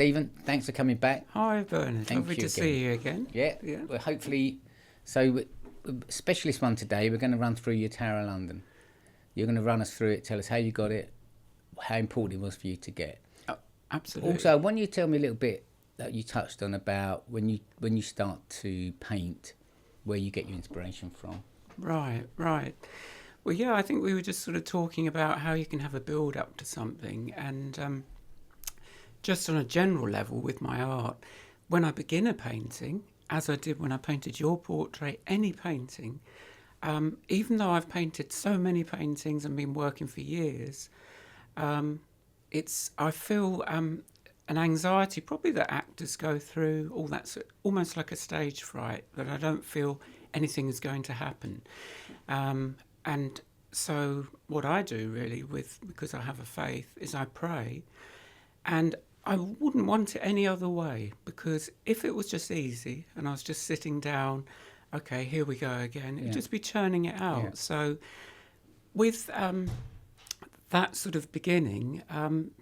Stephen, thanks for coming back. Hi, Bernard. Lovely to see you again. Yeah. Well, hopefully, so specialist one today. We're going to run through your Tower of London. You're going to run us through it. Tell us how you got it, how important it was for you to get. Oh, absolutely. Also, why don't you tell me a little bit that you touched on about when you start to paint, where you get your inspiration from. Right. Well, yeah, I think we were just sort of talking about how you can have a build up to something, and just on a general level with my art, when I begin a painting, as I did when I painted your portrait, any painting, even though I've painted so many paintings and been working for years, I feel an anxiety probably that actors go through, all that almost like a stage fright, that I don't feel anything is going to happen. And so what I do really because I have a faith, is I pray, and I wouldn't want it any other way, because if it was just easy and I was just sitting down, okay, here we go again, it'd just be churning it out. Yeah. So with that sort of beginning,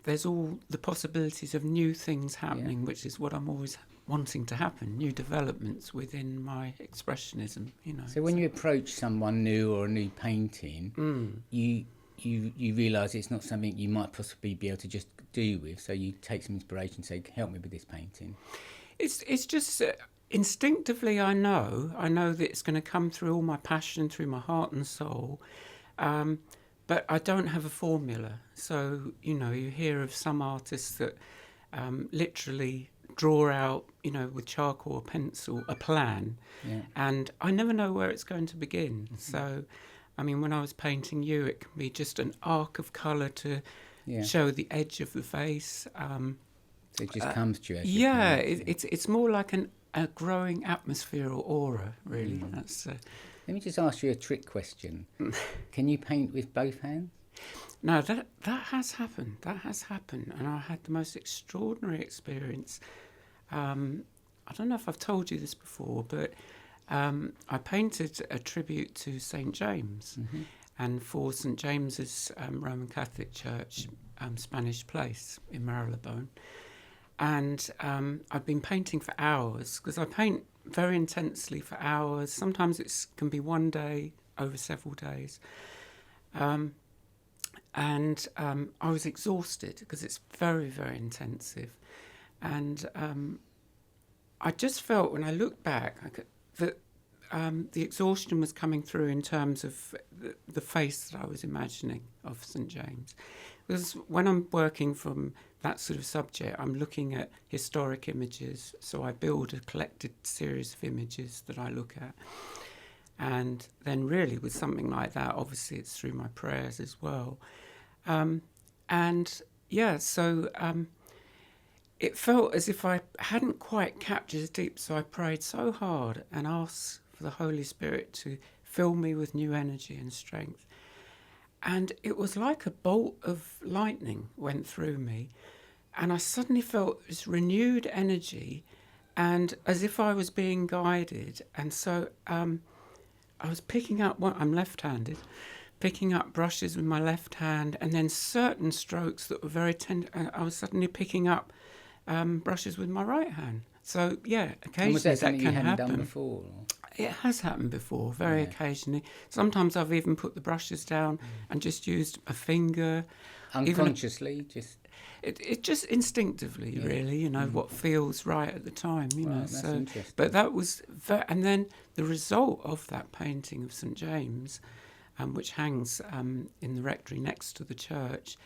there's all the possibilities of new things happening, which is what I'm always wanting to happen, new developments within my expressionism, So when you approach someone new or a new painting, you realise it's not something you might possibly be able to just do with, so you take some inspiration and say, help me with this painting. It's just instinctively I know that it's going to come through all my passion, through my heart and soul, but I don't have a formula. So, you hear of some artists that literally draw out, with charcoal or pencil, a plan, and I never know where it's going to begin. Mm-hmm. So, I mean, when I was painting you, it can be just an arc of colour to show the edge of the face. So it just comes to you. It's more like a growing atmosphere or aura, really. That's. Let me just ask you a trick question. Can you paint with both hands? No, that has happened. That has happened, and I had the most extraordinary experience. I don't know if I've told you this before, but I painted a tribute to St. James, and for St. James's Roman Catholic Church, Spanish Place in Marylebone. And I've been painting for hours, because I paint very intensely for hours. Sometimes it can be one day over several days. And I was exhausted because it's very, very intensive. And I just felt, when I look back, that the exhaustion was coming through in terms of the face that I was imagining of St. James. Because when I'm working from that sort of subject, I'm looking at historic images. So I build a collected series of images that I look at. And then really with something like that, obviously it's through my prayers as well. It felt as if I hadn't quite captured it deep, so I prayed so hard and asked for the Holy Spirit to fill me with new energy and strength. And it was like a bolt of lightning went through me, and I suddenly felt this renewed energy, and as if I was being guided. And so I was picking up, I'm left-handed, picking up brushes with my left hand, and then certain strokes that were very tender, and I was suddenly picking up brushes with my right hand. So, occasionally was that can you hadn't happen. Done before? It has happened before, very occasionally. Sometimes I've even put the brushes down and just used a finger. Unconsciously, It just instinctively, really, what feels right at the time, Right, that's interesting. But that was, and then the result of that painting of St. James, which hangs in the rectory next to the church,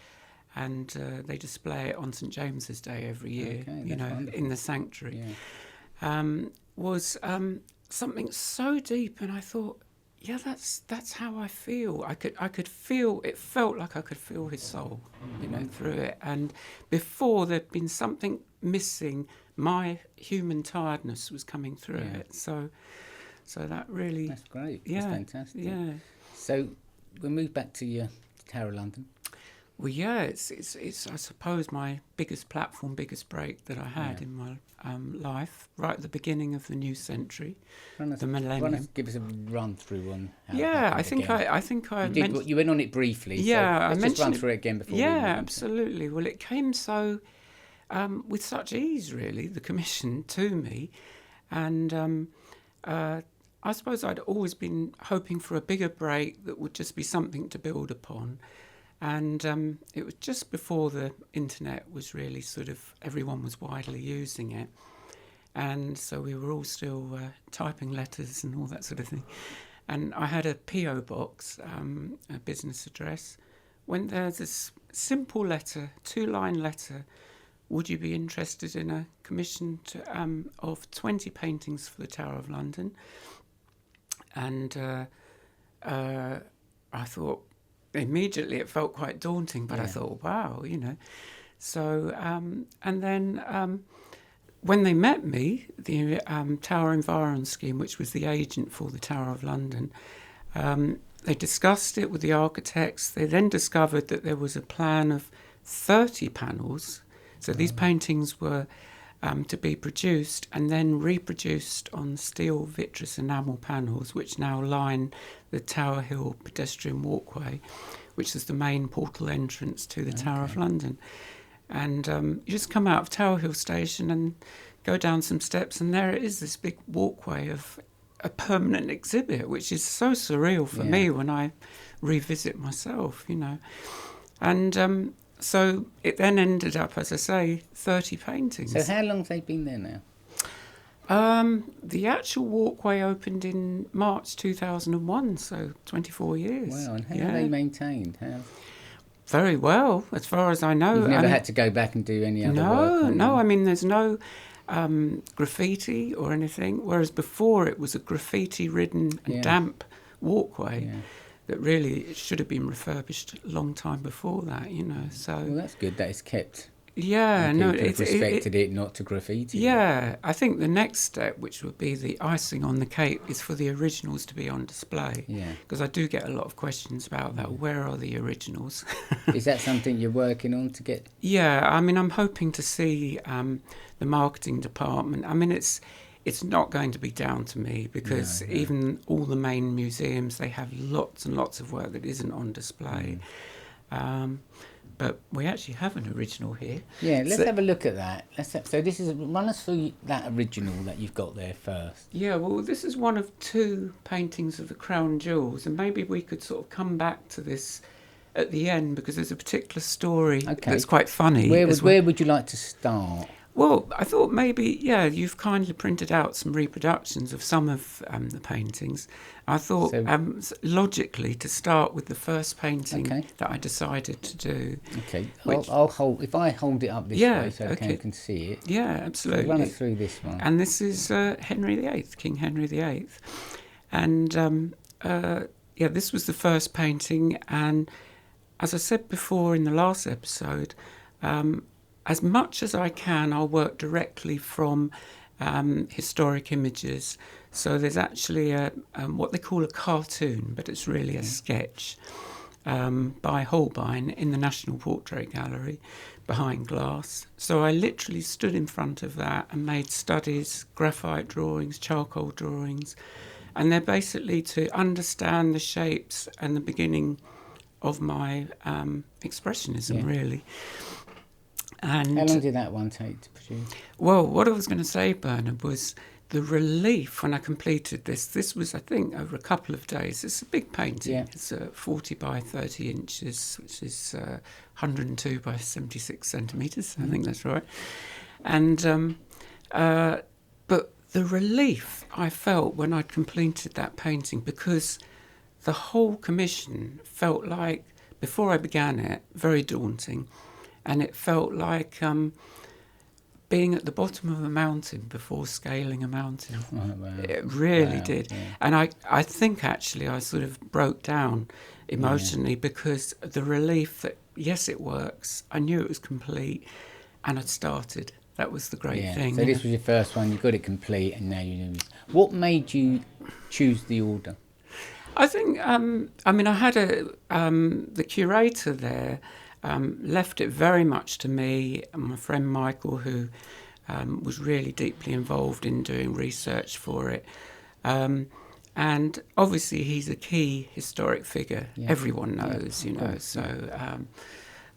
and they display it on St. James's Day every year, wonderful. In the sanctuary, was something so deep, and I thought, that's how I feel. I could feel, it felt like I could feel his soul, through it. And before there'd been something missing, my human tiredness was coming through it. So that really... That's great. Yeah, That's fantastic. Yeah. So we'll move back to your Tower of London. Well, it's I suppose my biggest platform, biggest break that I had in my life, right at the beginning of the new century, the millennium. Give us a run through on how I think I you went on it briefly. Yeah, so let's just run through it again before. Yeah, absolutely. Well, it came so. with such ease, really, the commission to me. And I suppose I'd always been hoping for a bigger break that would just be something to build upon. And it was just before the internet was really sort of, everyone was widely using it. And so we were all still typing letters and all that sort of thing. And I had a P.O. box, a business address, when there's this simple letter, 2-line letter, would you be interested in a commission of 20 paintings for the Tower of London? And I thought, immediately it felt quite daunting, but I thought, wow, you know. So, and then when they met me, the Tower Environ Scheme, which was the agent for the Tower of London, they discussed it with the architects. They then discovered that there was a plan of 30 panels. So these paintings were to be produced and then reproduced on steel vitreous enamel panels, which now line the Tower Hill pedestrian walkway, which is the main portal entrance to the Tower of London. And you just come out of Tower Hill station and go down some steps, and there it is, this big walkway of a permanent exhibit, which is so surreal for me when I revisit myself, you know. And so it then ended up, as I say, 30 paintings. So how long have they been there now? The actual walkway opened in March 2001, so 24 years. Wow, and how are they maintained? How? Very well, as far as I know. You've never had to go back and do any other work? No, I mean, there's no graffiti or anything, whereas before it was a graffiti-ridden and damp walkway that really it should have been refurbished a long time before that, you know. So well, that's good that it's kept. Yeah, no, it's respected it not to graffiti. Yeah, I think the next step, which would be the icing on the cake, is for the originals to be on display. Yeah, because I do get a lot of questions about that. Where are the originals? Is that something you're working on to get? Yeah, I mean, I'm hoping to see the marketing department. I mean, it's not going to be down to me because even all the main museums, they have lots and lots of work that isn't on display. But we actually have an original here. Yeah, let's have a look at that. So this is, run us through that original that you've got there first. Yeah, well, this is one of 2 paintings of the Crown Jewels, and maybe we could sort of come back to this at the end because there's a particular story that's quite funny. Where would you like to start? Well, I thought maybe, you've kindly printed out some reproductions of some of the paintings. I thought logically to start with the first painting that I decided to do. Okay, I'll hold, if I hold it up this way so you can see it. Yeah, absolutely. So run us through this one. And this is Henry VIII, King Henry VIII. And this was the first painting. And as I said before in the last episode, as much as I can, I'll work directly from historic images. So there's actually what they call a cartoon, but it's really a sketch by Holbein in the National Portrait Gallery behind glass. So I literally stood in front of that and made studies, graphite drawings, charcoal drawings, and they're basically to understand the shapes and the beginning of my Expressionism, really. And how long did that one take to produce? Well, what I was going to say, Bernard, was the relief when I completed this. This was, I think, over a couple of days. It's a big painting. Yeah. It's 40 by 30 inches, which is 102 by 76 centimetres. I think that's right. And but the relief I felt when I'd completed that painting, because the whole commission felt like, before I began it, very daunting. And it felt like being at the bottom of a mountain before scaling a mountain. Oh, wow. It really did. Yeah. And I think actually I sort of broke down emotionally because the relief that, yes, it works. I knew it was complete and I'd started. That was the great thing. So this was your first one, you got it complete, and now you know. What made you choose the order? I think, I mean, I had the curator there. Left it very much to me and my friend Michael, who was really deeply involved in doing research for it. And obviously he's a key historic figure. Yeah. Everyone knows, you know, so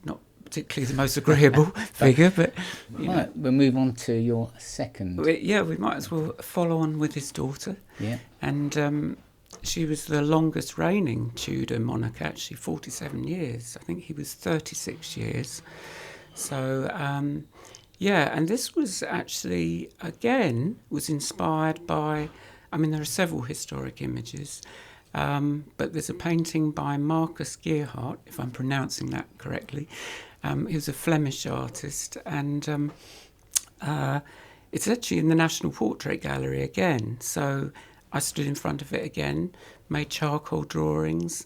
not particularly the most agreeable figure, but right, we'll move on to your second. we might as well follow on with his daughter. Yeah. And she was the longest reigning Tudor monarch, actually, 47 years. I think he was 36 years. So, and this was actually, again, was inspired by, there are several historic images, but there's a painting by Marcus Geerhart, if I'm pronouncing that correctly. He was a Flemish artist, and it's actually in the National Portrait Gallery again. So I stood in front of it again, made charcoal drawings,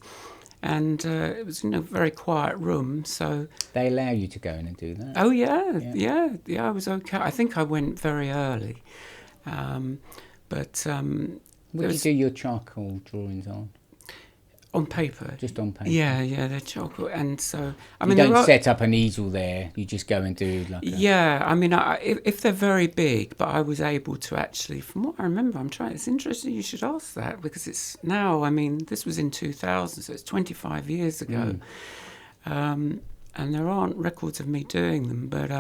and it was in a very quiet room. So they allow you to go in and do that? Oh yeah. I was okay. I think I went very early, but what do you do your charcoal drawings on? On paper. Just on paper? Yeah, they're charcoal. And so, you don't set up an easel there, you just go and do like if they're very big, but I was able to actually, from what I remember, it's interesting you should ask that, because it's now, this was in 2000, so it's 25 years ago. And there aren't records of me doing them, but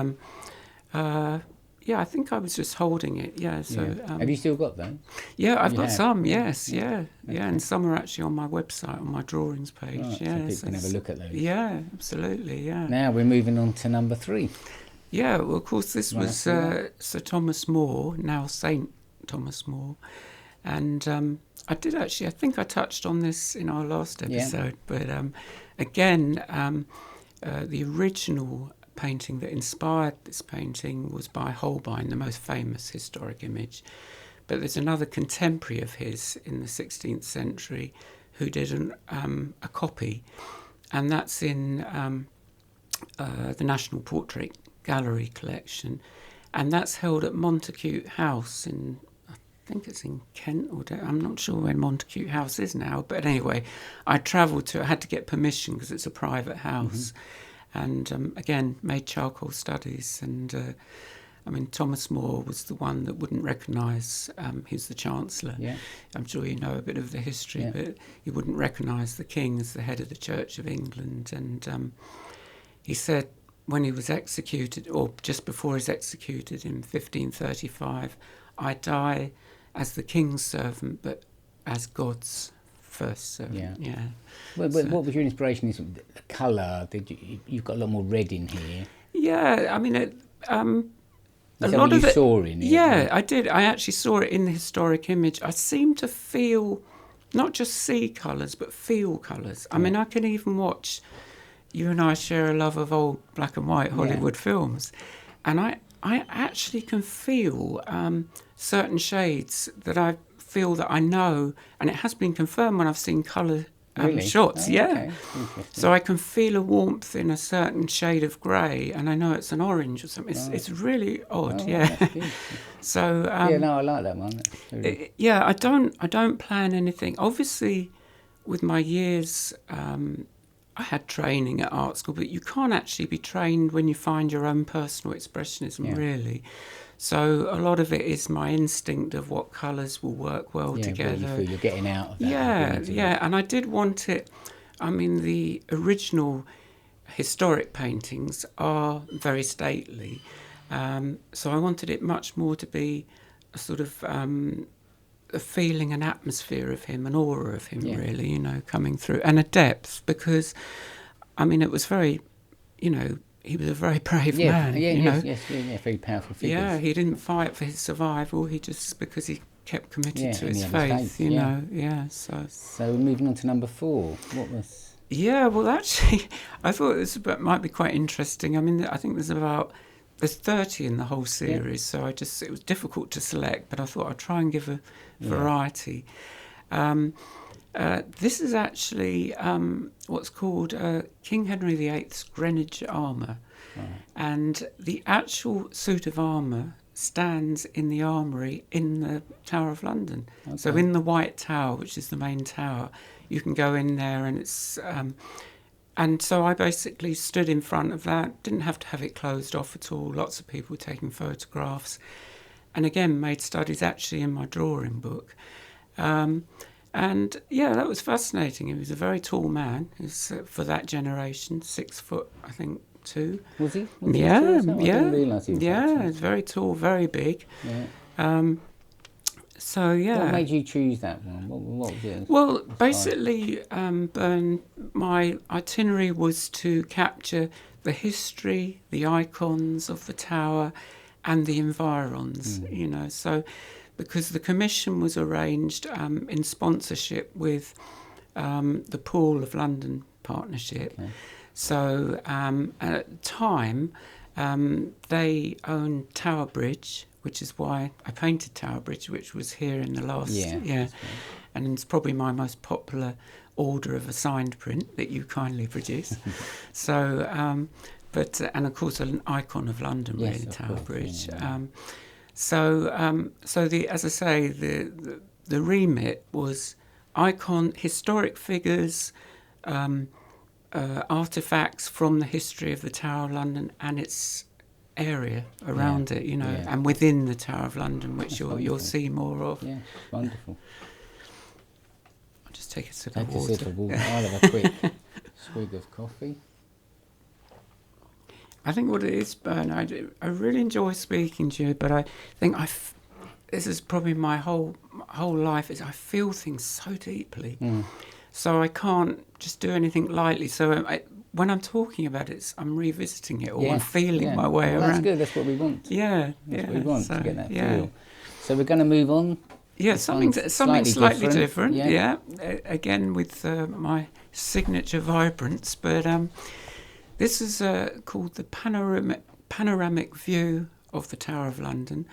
I think I was just holding it. Yeah. So have you still got them? Yeah, I've got some. Yes. Yeah. Okay. Yeah, and some are actually on my website, on my drawings page. Right, yeah, so people can have a look at those. Yeah, absolutely. Yeah. Now we're moving on to number 3. Yeah. Well, of course, this was Sir Thomas More, now Saint Thomas More, and I think I touched on this in our last episode, but again, the original painting that inspired this painting was by Holbein, the most famous historic image. But there's another contemporary of his in the 16th century who did a copy, and that's in the National Portrait Gallery collection, and that's held at Montacute House in, I think it's in Kent, I'm not sure where Montacute House is now, but anyway, I had to get permission because it's a private house. And again, made charcoal studies, and Thomas More was the one that wouldn't recognise, he's the Chancellor. Yeah. I'm sure you know a bit of the history, but he wouldn't recognise the King as the head of the Church of England. And he said when he was executed, or just before he's executed in 1535, I die as the King's servant, but as God's first servant. Yeah. Well, what was your inspiration? Is the colour? You've got a lot more red in here. Yeah, a lot of it saw in it. Yeah, I did. I actually saw it in the historic image. I seem to feel, not just see colours, but feel colours. I can even watch. You and I share a love of old black and white Hollywood films, and I actually can feel certain shades that I feel that I know, and it has been confirmed when I've seen colour shots. Okay. So I can feel a warmth in a certain shade of grey, and I know it's an orange or something. It's really odd. So I like that one. I don't plan anything. Obviously, with my years, I had training at art school, but you can't actually be trained when you find your own personal expressionism, really. So a lot of it is my instinct of what colours will work well together. You feel you're getting out of that. And I did want it. The original historic paintings are very stately, so I wanted it much more to be a sort of a feeling, an atmosphere of him, an aura of him, really, coming through, and a depth, because, it was very, he was a very brave man. Very powerful figures. Yeah, he didn't fight for his survival. He just, because he kept committed to his faith, you know. Yeah, So moving on to number 4, what was? Yeah, well, actually, I thought this might be quite interesting. I think there's 30 in the whole series, so it was difficult to select, but I thought I'd try and give a variety. This is actually what's called King Henry VIII's Greenwich armour, and the actual suit of armour stands in the armoury in the Tower of London. Okay. So in the White Tower, which is the main tower, you can go in there, and it's and so I basically stood in front of that, didn't have to have it closed off at all. Lots of people taking photographs, and again made studies actually in my drawing book. And that was fascinating. He was a very tall man. He was, for that generation, 6 foot, I think, too. Was he? Yeah, tall as that? I didn't realise he was that tall. it's very tall, very big. Yeah. So yeah. What made you choose that one? What was it? Well, basically, Bern, my itinerary was to capture the history, the icons of the tower, and the environs. You know, so because the commission was arranged in sponsorship with the Pool of London Partnership. Okay. So at the time, they owned Tower Bridge, which is why I painted Tower Bridge, which was here in the last year. And it's probably my most popular order of a signed print that you kindly produced. So, and of course an icon of London, yes, really, Tower Bridge. Yeah. So as I say, the remit was historic figures, artefacts from the history of the Tower of London and its area around it, you know, and within the Tower of London, which you'll see more of. Yeah, wonderful. I'll just take a sip of water. Take a sip of water. I'll have a quick swig of coffee. I think what it is, Bern, I really enjoy speaking to you, but I think this is probably my whole life, is I feel things so deeply. So I can't just do anything lightly. So when I'm talking about it, I'm revisiting it, or I'm feeling my way around. That's good. That's what we want. That's what we want, to get that feel. So we're going to move on. Yeah, something slightly different. Yeah. Again with my signature vibrance, but this is called the panoramic view of the Tower of London,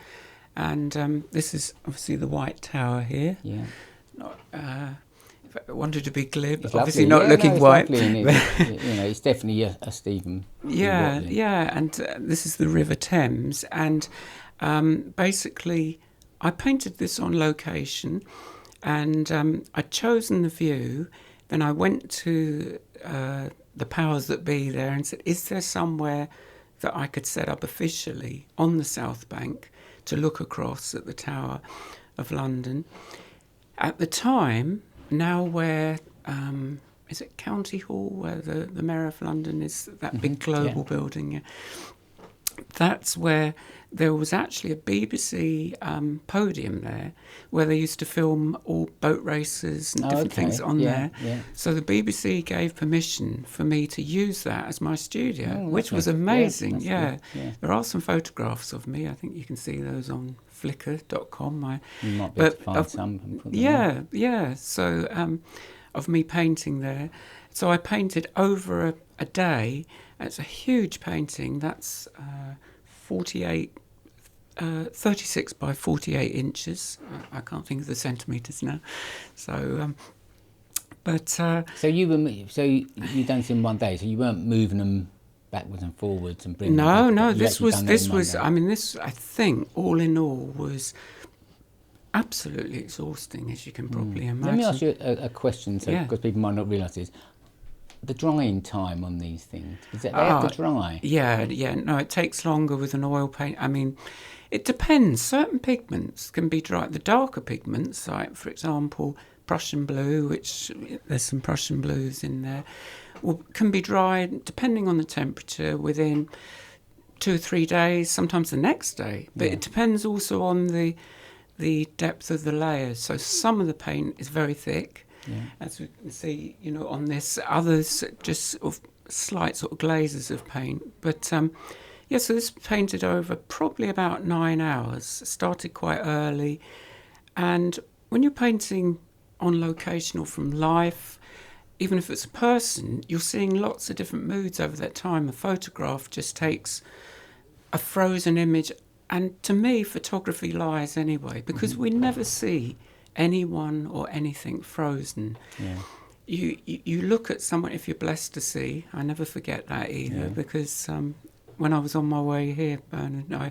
and this is obviously the White Tower here. Yeah. If I wanted to be glib, it's obviously lovely. not looking white. It's definitely a Stephen. And this is the River Thames, and basically I painted this on location, and I'd chosen the view. Then I went to the powers that be there and said, is there somewhere that I could set up officially on the South Bank to look across at the Tower of London? At the time, now where, is it County Hall, where the Mayor of London is, that big global building? Yeah. That's where there was actually a BBC podium there, where they used to film all boat races and different things on there. Yeah. So the BBC gave permission for me to use that as my studio, which was amazing. Yeah. There are some photographs of me. I think you can see those on flickr.com. You might be able to find some and put them on. So of me painting there. So I painted over a day. It's a huge painting. That's 36 by 48 inches. I can't think of the centimetres now. So, so you done this in one day. So you weren't moving them backwards and forwards and bringing. No. This was. I mean, this. I think all in all was absolutely exhausting, as you can probably imagine. Let me ask you a question, because people might not realise this. The drying time on these things, is that they have to dry? Yeah. No, it takes longer with an oil paint. I mean, it depends. Certain pigments can be dry. The darker pigments, like, for example, Prussian blue, which there's some Prussian blues in there, can be dried, depending on the temperature, within 2 or 3 days, sometimes the next day. But it depends also on the depth of the layers. So some of the paint is very thick. As we can see, on this, others just sort of slight sort of glazes of paint. But so this painted over probably about 9 hours. Started quite early, and when you're painting on location or from life, even if it's a person, you're seeing lots of different moods over that time. A photograph just takes a frozen image, and to me, photography lies anyway, because we never see anyone or anything frozen. You look at someone, if you're blessed to see, I never forget that either, because when I was on my way here, Bernard, I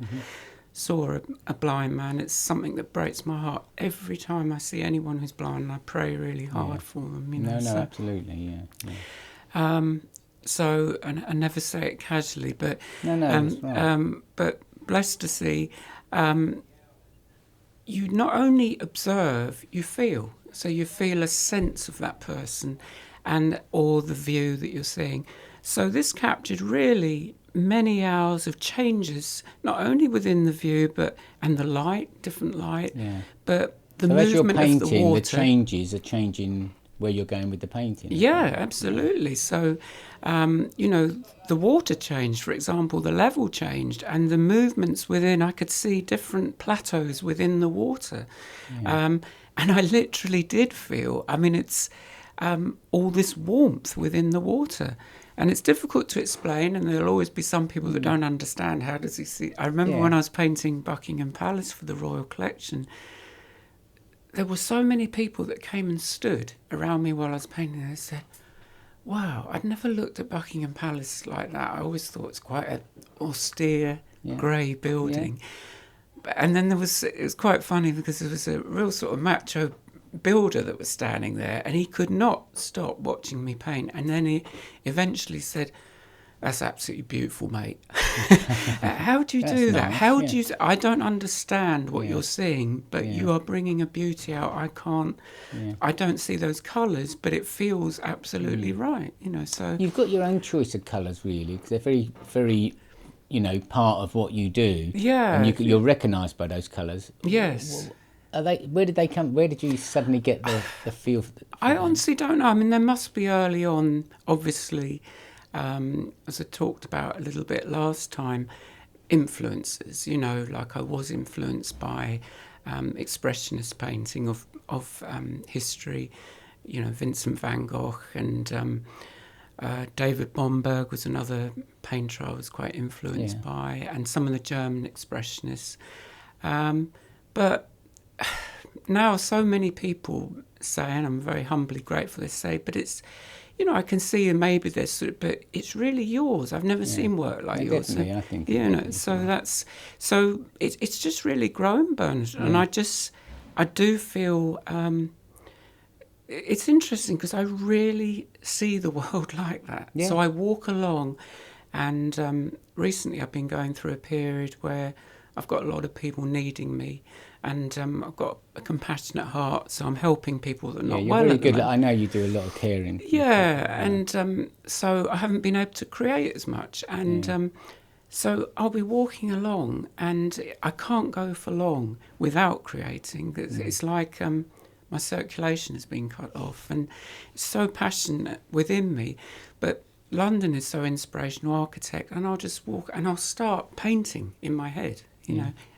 saw a blind man. It's something that breaks my heart every time I see anyone who's blind, and I pray really hard for them. Absolutely, So, and I never say it casually, but that's right. But blessed to see. You not only observe, you feel. So you feel a sense of that person or the view that you're seeing. So this captured really many hours of changes, not only within the view, and the light, different light, but the so as you're movement of the painting, water. the changes are changing where you're going with the painting. Yeah, absolutely. So, the water changed, for example, the level changed, and the movements within, I could see different plateaus within the water. And I literally did feel, it's all this warmth within the water. And it's difficult to explain, and there'll always be some people that don't understand. How does he see? I remember when I was painting Buckingham Palace for the Royal Collection, there were so many people that came and stood around me while I was painting. They said, wow, I'd never looked at Buckingham Palace like that. I always thought it's quite an austere, grey building. And then it was quite funny because there was a real sort of macho builder that was standing there, and he could not stop watching me paint. And then he eventually said, that's absolutely beautiful, mate. How do you do that? Nice, How do you... I don't understand what you're seeing, but you are bringing a beauty out. I don't see those colours, but it feels absolutely right, so... You've got your own choice of colours, really, because they're very, very, part of what you do. Yeah. And you're recognised by those colours. Yes. Are they? Where did they come? Where did you suddenly get the feel for I them? honestly don't know. There must be early on, obviously, as I talked about a little bit last time, influences. Like I was influenced by expressionist painting of history. Vincent van Gogh and David Bomberg was another painter I was quite influenced by, and some of the German expressionists. But now so many people say, and I'm very humbly grateful they say, but it's, I can see maybe there's, but it's really yours. I've never seen work like yours. Definitely, so, I think. It's just really grown, Bernard, and I do feel it's interesting because I really see the world like that. Yeah. So I walk along, and recently I've been going through a period where I've got a lot of people needing me, and I've got a compassionate heart, so I'm helping people that are not you're well. very good. I know you do a lot of caring. And so I haven't been able to create as much, and so I'll be walking along, and I can't go for long without creating. It's like my circulation has been cut off, and it's so passionate within me. But London is so inspirational, architect, and I'll just walk and I'll start painting in my head.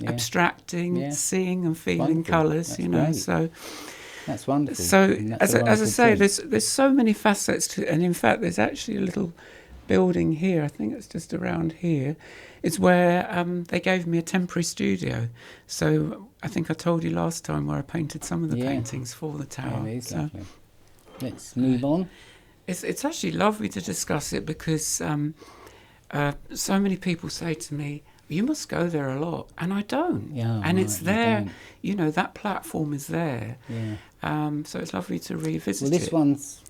Abstracting, seeing and feeling colours, great. So that's wonderful. So as I say, there's so many facets to it, and in fact, there's actually a little building here. I think it's just around here. It's where they gave me a temporary studio. So I think I told you last time where I painted some of the paintings for the tower. Yeah, it is lovely. Let's move on. It's actually lovely to discuss it because so many people say to me, you must go there a lot, and I don't. It's there, that platform is there. So it's lovely to revisit it. Well, this one's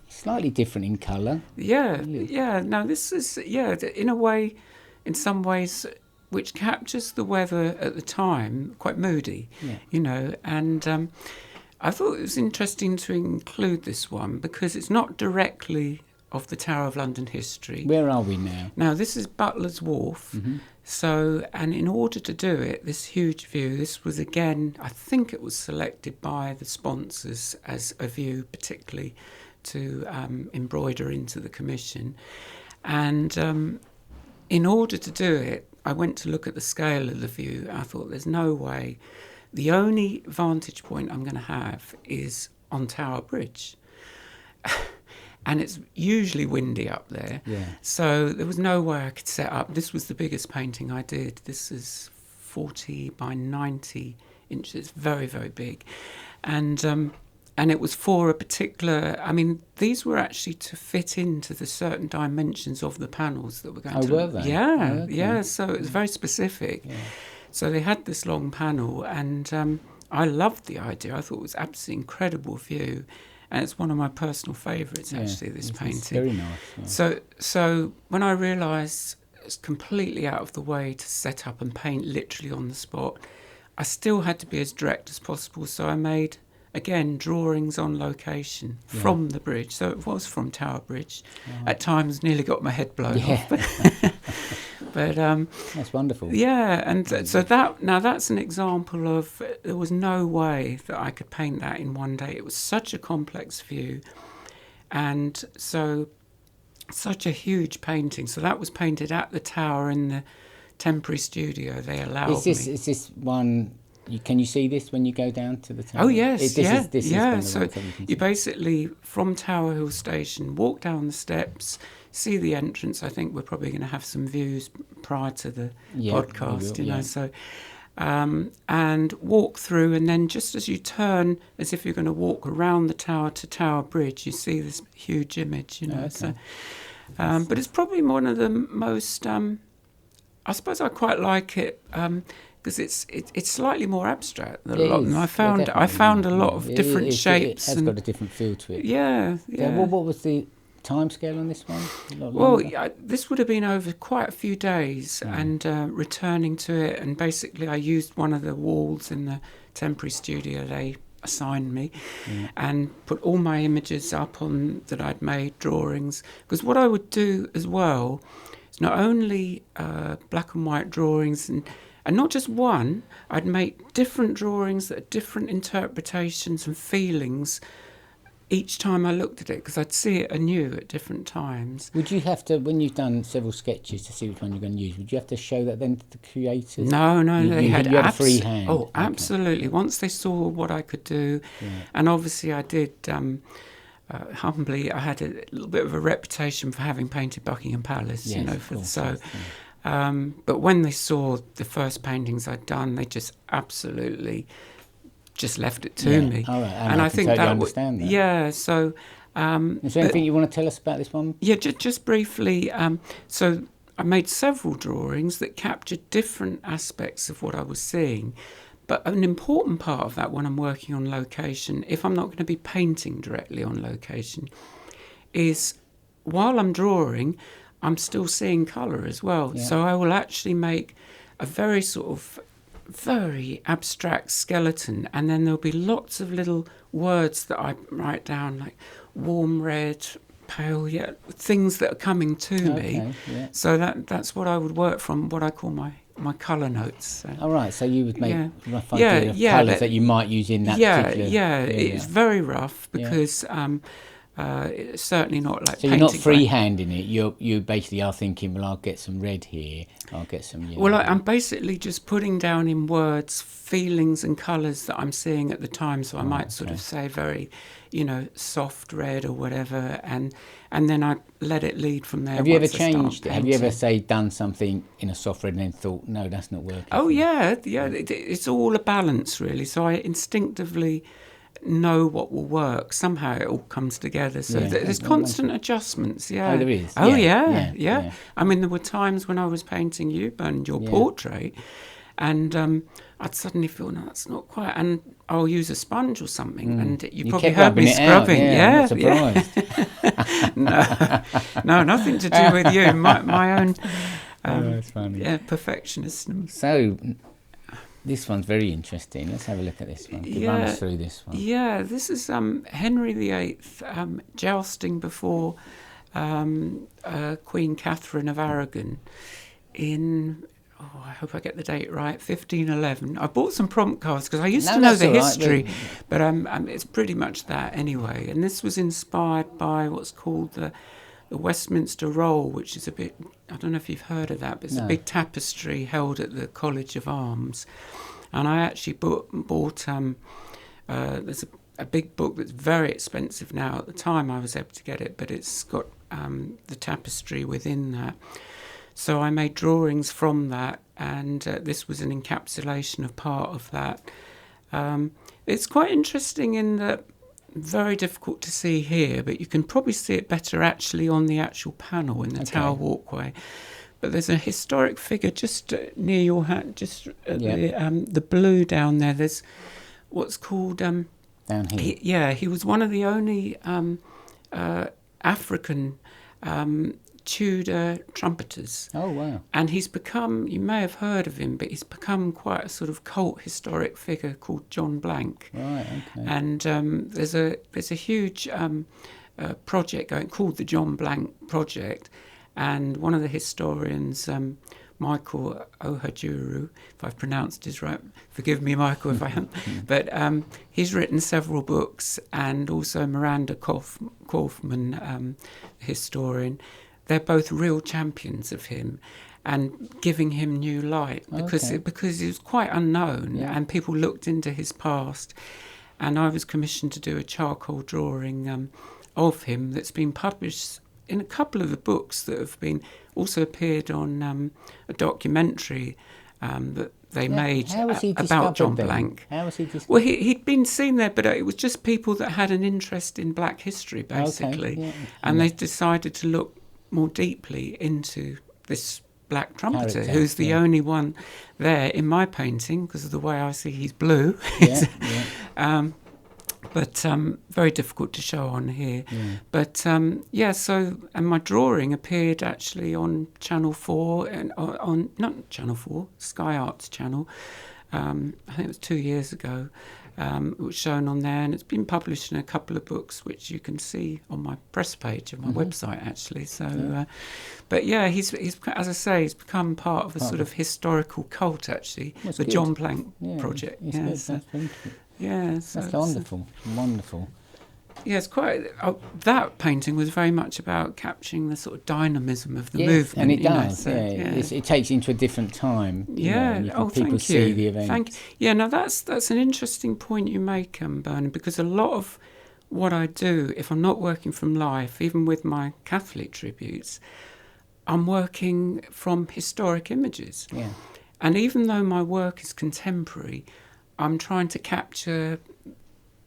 slightly different in colour. No, this is, in a way, in some ways, which captures the weather at the time, quite moody, and I thought it was interesting to include this one because it's not directly of the Tower of London history. Where are we now? Now, this is Butler's Wharf. Mm-hmm. So, and in order to do it, this huge view, this was again, I think it was selected by the sponsors as a view particularly to embroider into the commission. And in order to do it, I went to look at the scale of the view. I thought there's no way. The only vantage point I'm going to have is on Tower Bridge. And it's usually windy up there. So there was no way I could set up. This was the biggest painting I did. This is 40 by 90 inches, very, very big. And it was for a particular... these were actually to fit into the certain dimensions of the panels that were going to... were they? Yeah, so it was very specific. So they had this long panel, and I loved the idea. I thought it was absolutely incredible view. And it's one of my personal favourites, actually, this painting. It's very nice. Yeah. So when I realised it's completely out of the way to set up and paint literally on the spot, I still had to be as direct as possible. So I made again, drawings on location from the bridge. So it was from Tower Bridge. At times, nearly got my head blown off. But that's wonderful. Yeah, and so that's an example of there was no way that I could paint that in one day. It was such a complex view, and so such a huge painting. So that was painted at the Tower in the temporary studio. They allowed me. Is this one? Can you see this when you go down to the Tower? Oh yes, This is so you basically from Tower Hill Station walk down the steps. See the entrance. I think we're probably going to have some views prior to the podcast, you know. So, and walk through, and then just as you turn, as if you're going to walk around the tower to Tower Bridge, you see this huge image, you know. Okay. So, but it's probably one of the most. I suppose I quite like it because it's slightly more abstract than a lot of them. I found a lot of different shapes. It has got a different feel to it. Yeah. What was the timescale on this one? Well, this would have been over quite a few days, and returning to it, and basically I used one of the walls in the temporary studio they assigned me, and put all my images up on that I'd made, drawings, because what I would do as well is not only black and white drawings and not just one, I'd make different drawings that are different interpretations and feelings each time I looked at it, because I'd see it anew at different times. Would you have to, when you've done several sketches to see which one you're going to use, would you have to show that then to the creators? No, they had a free hand. Oh, absolutely. Once they saw what I could do, and obviously I did, humbly, I had a little bit of a reputation for having painted Buckingham Palace, you know, but when they saw the first paintings I'd done, they just absolutely just left it to me. All right. And I think totally understand that. Yeah, so... is there anything you want to tell us about this one? Yeah, just briefly. So I made several drawings that captured different aspects of what I was seeing. But an important part of that when I'm working on location, if I'm not going to be painting directly on location, is while I'm drawing, I'm still seeing colour as well. Yeah. So I will actually make a very sort of very abstract skeleton, and then there'll be lots of little words that I write down, like warm red, pale, things that are coming to me. Yeah. So that's what I would work from, what I call my colour notes. So. All right, so you would make a rough idea of colours that you might use in that particular... Yeah, it's very rough because... it's certainly not like. So you're not freehanding it. You basically are thinking, well, I'll get some red here. I'll get some yellow. Well, I'm basically just putting down in words feelings and colours that I'm seeing at the time. So I might sort of say very, soft red or whatever, and then I let it lead from there. Have you ever changed it? Have you ever done something in a soft red and then thought, no, that's not working? Oh yeah. It's all a balance really. So I instinctively know what will work. Somehow it all comes together. So there's constant adjustments. Yeah. Oh, there is. Oh yeah. I mean, there were times when I was painting you, and your portrait, and I'd suddenly feel, no, that's not quite. And I'll use a sponge or something, and you probably heard me scrubbing. I'm surprised. No, nothing to do with you. My own. That's funny. Yeah, perfectionism. So. This one's very interesting. Let's have a look at this one. Run us through this one. Yeah, this is Henry VIII jousting before Queen Catherine of Aragon in, I hope I get the date right, 1511. I bought some prompt cards because I used to know the history, but it's pretty much that anyway. And this was inspired by what's called the Westminster Roll, which is a bit, I don't know if you've heard of that, but it's a big tapestry held at the College of Arms. And I actually bought there's a big book that's very expensive now. At the time I was able to get it, but it's got the tapestry within that. So I made drawings from that, and this was an encapsulation of part of that. It's quite interesting in that, very difficult to see here, but you can probably see it better actually on the actual panel in the Tower walkway. But there's a historic figure just near your hand, just at the blue down there. There's what's called... down here? He was one of the only African Tudor trumpeters. Oh, wow. And he's become, you may have heard of him, but he's become quite a sort of cult historic figure called John Blank. Right, okay. And there's a huge project going called the John Blank Project, and one of the historians, Michael Ohajuru, if I've pronounced his right, forgive me, Michael, if I haven't, but he's written several books, and also Miranda Kaufman, historian. They're both real champions of him and giving him new light because he was quite unknown, and people looked into his past. And I was commissioned to do a charcoal drawing of him that's been published in a couple of the books that have been also appeared on a documentary that they made about John Blank. How was he discovered? Well, he'd been seen there, but it was just people that had an interest in black history, basically. And they decided to look more deeply into this black trumpeter, who's the only one there in my painting, because of the way I see he's blue. But very difficult to show on here. But so, and my drawing appeared actually on Channel 4, and on not Channel 4, Sky Arts channel. I think it was 2 years ago. It was shown on there, and it's been published in a couple of books, which you can see on my press page of my website, actually. So, but yeah, he's as I say, he's become part of a sort of historical cult, actually, the John Blank Project. That's wonderful, wonderful. Yeah, it's quite. That painting was very much about capturing the sort of dynamism of the movement, and it does. It takes you into a different time. People see the event. No, that's an interesting point you make, Bernard, because a lot of what I do, if I'm not working from life, even with my Catholic tributes, I'm working from historic images. Yeah. And even though my work is contemporary, I'm trying to capture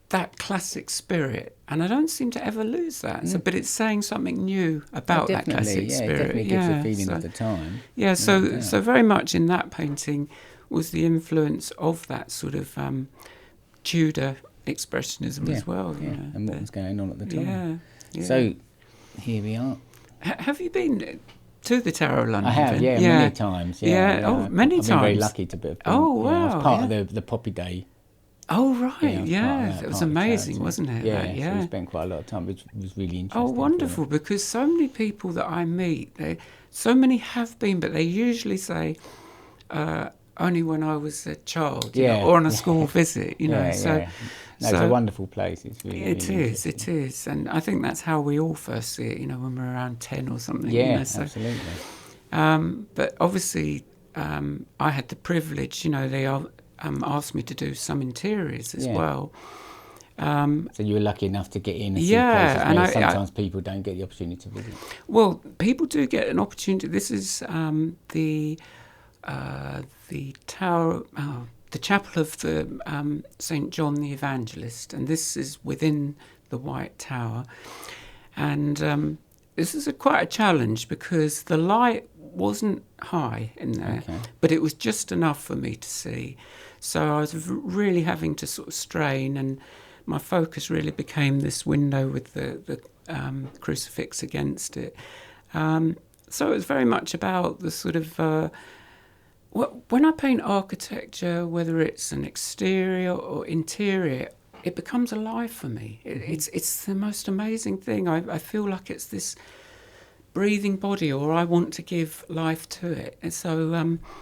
that classic spirit, and I don't seem to ever lose that. So, but it's saying something new about that classic spirit. It definitely gives a feeling of the time. Yeah, so very much in that painting was the influence of that sort of Tudor expressionism as well. And what was going on at the time. So here we are. Have you been to the Tower of London? I have, many times. Many times. I've been very lucky to be. Oh, wow. I was part of the Poppy Day. Oh, right, it was amazing, wasn't it? So we spent quite a lot of time, which was really interesting. Oh, wonderful, because so many people that I meet, so many have been, but they usually say, only when I was a child, or on a school visit, so... No, it's a wonderful place. It's really, it is. And I think that's how we all first see it, when we're around 10 or something. Absolutely. But obviously, I had the privilege, they asked me to do some interiors as well. So you were lucky enough to get in and see places where sometimes people don't get the opportunity to visit. Well, people do get an opportunity. This is the Tower... the chapel of the St. John the Evangelist, and this is within the White Tower. And this is quite a challenge because the light wasn't high in there, but it was just enough for me to see. So I was really having to sort of strain, and my focus really became this window with the crucifix against it. So it was very much about the sort of... when I paint architecture, whether it's an exterior or interior, it becomes alive for me. It's the most amazing thing. I feel like it's this breathing body, or I want to give life to it. And so,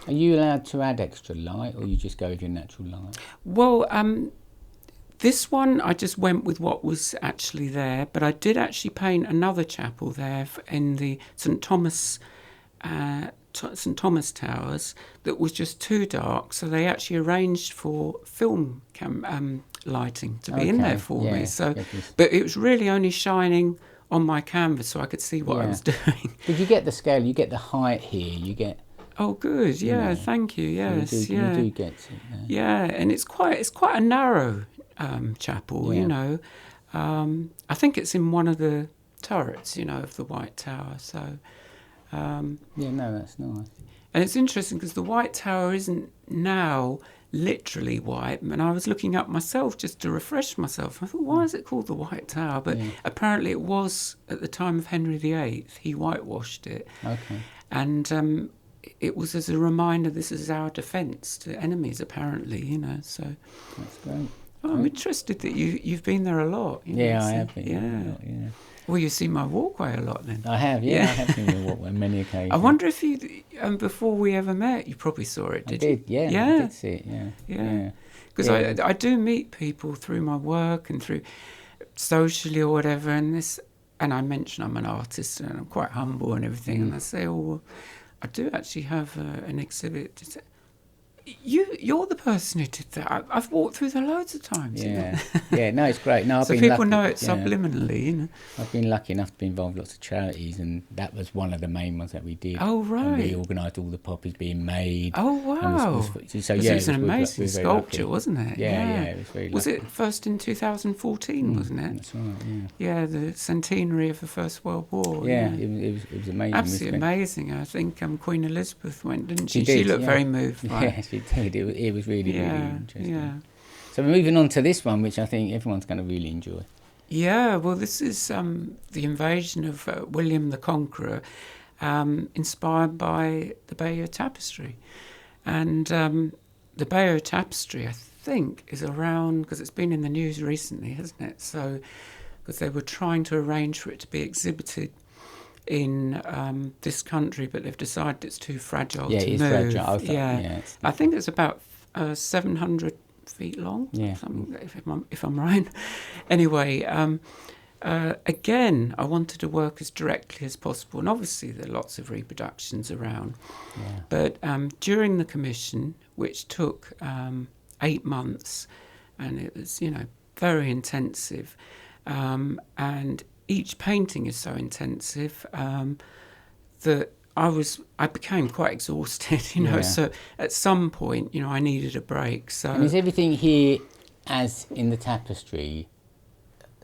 are you allowed to add extra light, or you just go with your natural light? Well, this one I just went with what was actually there, but I did actually paint another chapel there in the St. Thomas Towers that was just too dark, so they actually arranged for film lighting to be in there for me. So, but it was really only shining on my canvas, so I could see what I was doing. Did you get the scale? You get the height here. You get. Oh, good. Yeah, thank you. Yes, you do get it. Yeah, and it's quite a narrow chapel. I think it's in one of the turrets, of the White Tower. So. That's nice. And it's interesting because the White Tower isn't now literally white, and I was looking up myself just to refresh myself. I thought, why is it called the White Tower? But apparently it was, at the time of Henry VIII, he whitewashed it. Okay. And it was as a reminder, this is our defence to enemies, apparently, you know, so... That's great. Oh, I'm interested that you've been there a lot. You know, I have been. Yeah. A lot, yeah. Well, you see my walkway a lot then. I have, I have seen your walkway on many occasions. I wonder if you, before we ever met, you probably saw it, did you? I did see it, yeah. Because I do meet people through my work and through socially or whatever, and I mention I'm an artist and I'm quite humble and everything, and I say, oh, well, I do actually have an exhibit. You're the person who did that. I've walked through there loads of times. Yeah, no, it's great. No, I've so been people lucky, know it subliminally, you know. I've been lucky enough to be involved in lots of charities, and that was one of the main ones that we did. Oh, right. And we organised all the poppies being made. Oh, wow. It was an amazing sculpture, wasn't it? Yeah, it was very lucky. Was it first in 2014, wasn't it? That's right, yeah. The centenary of the First World War. Yeah, it was amazing. Absolutely amazing. I think Queen Elizabeth went, didn't she? She looked very moved by it. Yeah, she did. It was really, really interesting. Yeah. So we're moving on to this one, which I think everyone's going to really enjoy. Yeah, well, this is the invasion of William the Conqueror, inspired by the Bayeux Tapestry. And the Bayeux Tapestry, I think, is around, because it's been in the news recently, hasn't it? So, because they were trying to arrange for it to be exhibited in this country, but they've decided it's too fragile to move. Yeah, it's fragile. I think it's about 700 feet long, something, if I'm right. Anyway, again, I wanted to work as directly as possible, and obviously there are lots of reproductions around. Yeah. But during the commission, which took 8 months, and it was, very intensive, and each painting is so intensive that I became quite exhausted, So at some point, I needed a break. So, and is everything here as in the tapestry?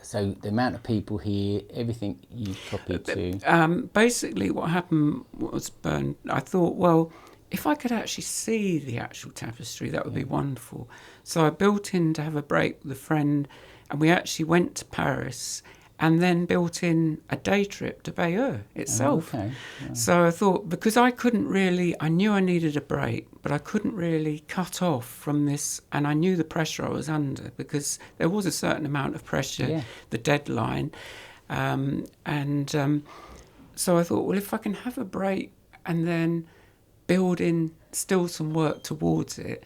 So the amount of people here, everything you copied to. Basically, what happened was I thought, well, if I could actually see the actual tapestry, that would be wonderful. So I built in to have a break with a friend, and we actually went to Paris. And then built in a day trip to Bayeux itself. Oh, okay. Yeah. So I thought, because I knew I needed a break, but I couldn't really cut off from this. And I knew the pressure I was under, because there was a certain amount of pressure, the deadline. So I thought, well, if I can have a break and then build in still some work towards it.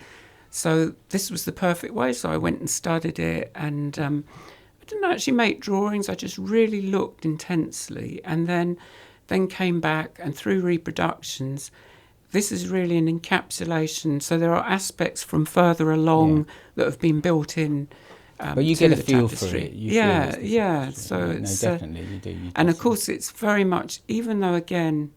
So this was the perfect way. So I went and studied it, and I didn't actually make drawings, I just really looked intensely, and then came back, and through reproductions, this is really an encapsulation. So there are aspects from further along that have been built in. But you get a feel for it. So it's, definitely you do. And of course, it's very much, even though again,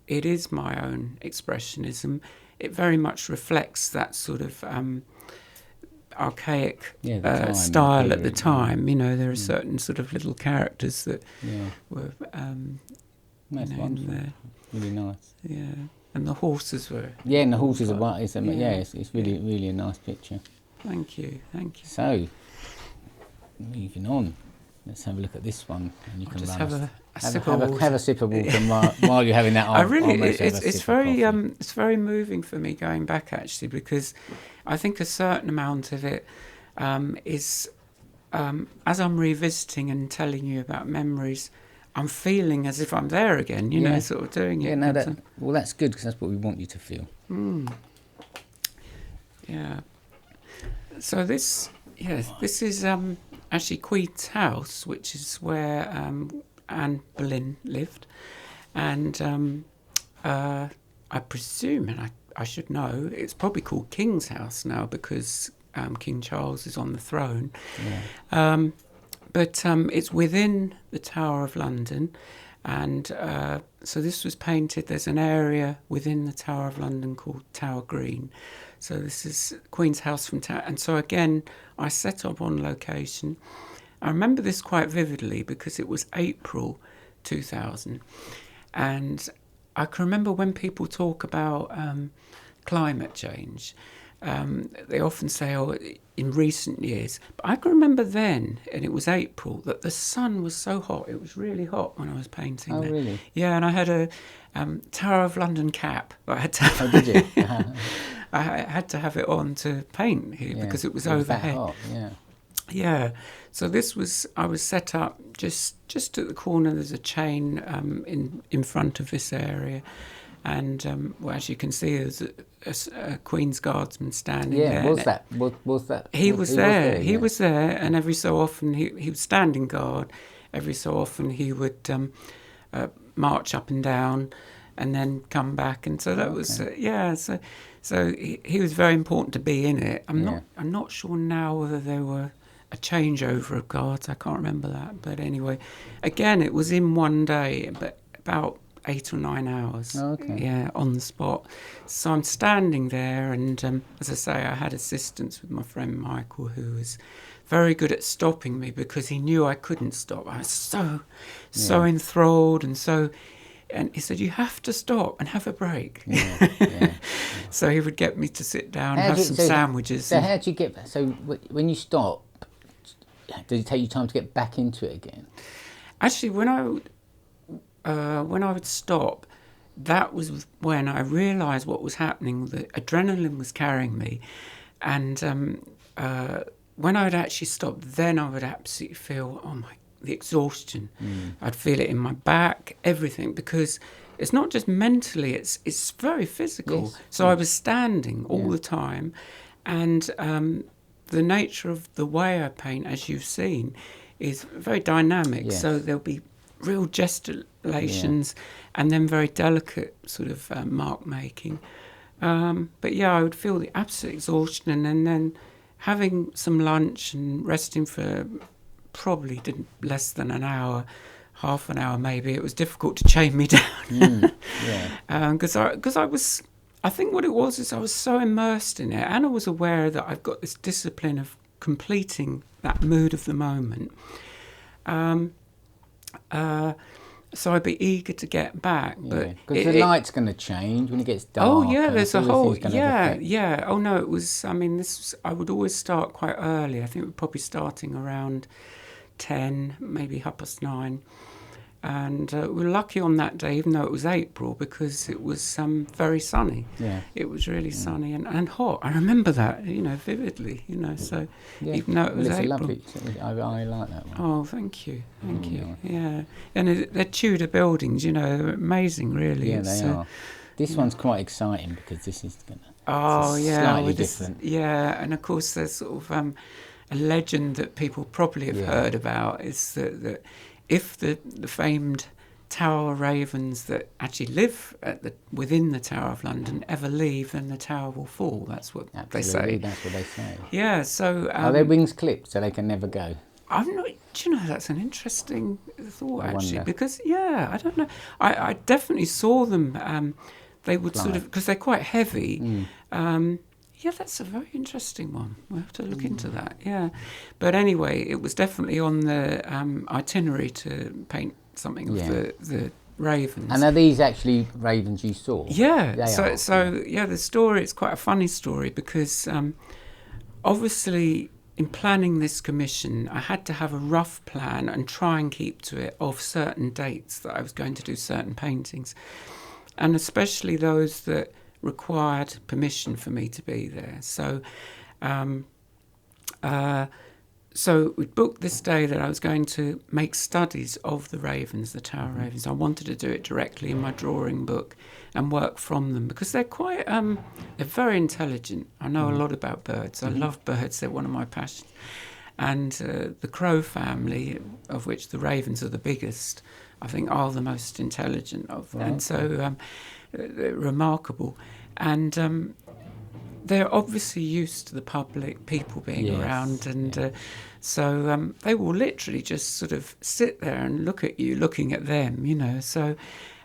it is my own expressionism, it very much reflects that sort of archaic style at the time. There are certain sort of little characters that were that's wonderful. there. Really nice. Yeah, and the horses were. Yeah, and the horses are white. It's really, really a nice picture. Thank you. So, moving on, let's have a look at this one. And you can just have a sip of water while you're having that. It's very moving for me going back, actually, because I think a certain amount of it is, as I'm revisiting and telling you about memories, I'm feeling as if I'm there again, sort of doing it. Yeah, no, that's good, because that's what we want you to feel. Yeah. So this is actually Queen's house, which is where Anne Boleyn lived, and I presume, and I should know, it's probably called King's House now, because King Charles is on the throne. Yeah. But it's within the Tower of London, and so this was painted. There's an area within the Tower of London called Tower Green. So this is Queen's House from Tower. And so again, I set up on location. I remember this quite vividly because it was April 2000. And I can remember when people talk about climate change, they often say, oh, in recent years. But I can remember then, and it was April, that the sun was so hot. It was really hot when I was painting. Oh, there. really? Yeah, and I had a Tower of London cap. I had to. Oh, did you? I had to have it on to paint here because it was overhead. That hot, yeah. Yeah. So I was set up just at the corner. There's a chain in front of this area. And as you can see, there's a Queen's Guardsman standing there. Yeah, was that? He was there. He was there, and every so often he was standing guard. Every so often he would march up and down, and then come back. And so that was So he was very important to be in it. I'm not sure now whether there were a changeover of guards. I can't remember that. But anyway, again, it was in one day, but about 8 or 9 hours. Oh, okay. Yeah, on the spot. So I'm standing there, and as I say, I had assistance with my friend Michael, who was very good at stopping me because he knew I couldn't stop. I was so enthralled, and he said, you have to stop and have a break. Yeah. So he would get me to sit down, have some sandwiches. So how do you get... So when you stop, does it take you time to get back into it again? Actually, when I would stop, that was when I realised what was happening. The adrenaline was carrying me. And when I would actually stop, then I would absolutely feel, the exhaustion. I'd feel it in my back, everything, because it's not just mentally, it's very physical. Yes. So I was standing all the time, and the nature of the way I paint, as you've seen, is very dynamic. Yes. So there'll be real gesticulations and then very delicate sort of mark making. But yeah, I would feel the absolute exhaustion, and then having some lunch and resting for probably less than an hour, half an hour maybe. It was difficult to chain me down. Because I think what it was is I was so immersed in it, and I was aware that I've got this discipline of completing that mood of the moment. So I'd be eager to get back, but because the light's going to change when it gets dark. Oh yeah, there's a whole yeah. Oh no, it was. I mean, I would always start quite early. I think we're probably starting around 10, maybe 9:30. And we were lucky on that day, even though it was April, because it was very sunny. Yeah. It was really sunny and hot. I remember that, vividly, So even though it was April. Lovely. I like that one. Oh, thank you. Thank you. Yeah. And they're Tudor buildings, they're amazing, really. Yeah, they are. This one's quite exciting because this is going to... slightly different. Yeah, and of course there's sort of a legend that people probably have heard about is that if the famed tower ravens that actually live within the Tower of London ever leave, then the tower will fall. That's what they say. That's what they say. Yeah, so... are their wings clipped so they can never go? I'm not... Do you know, that's an interesting thought, actually. Because, I don't know. I definitely saw them. They would sort of... Because they're quite heavy. Yeah, that's a very interesting one. We'll have to look into that, yeah. But anyway, it was definitely on the itinerary to paint something of the ravens. And are these actually ravens you saw? Yeah. The story, it's quite a funny story because obviously in planning this commission, I had to have a rough plan and try and keep to it of certain dates that I was going to do certain paintings. And especially those that required permission for me to be there. So we booked this day that I was going to make studies of the ravens, the tower ravens. I wanted to do it directly in my drawing book and work from them because they're quite, they're very intelligent. I know a lot about birds. I love birds. They're one of my passions. And the crow family, of which the ravens are the biggest, I think are the most intelligent of them. Right. And so they're remarkable. And they're obviously used to the public, people being around. And so they will literally just sort of sit there and look at you, looking at them, So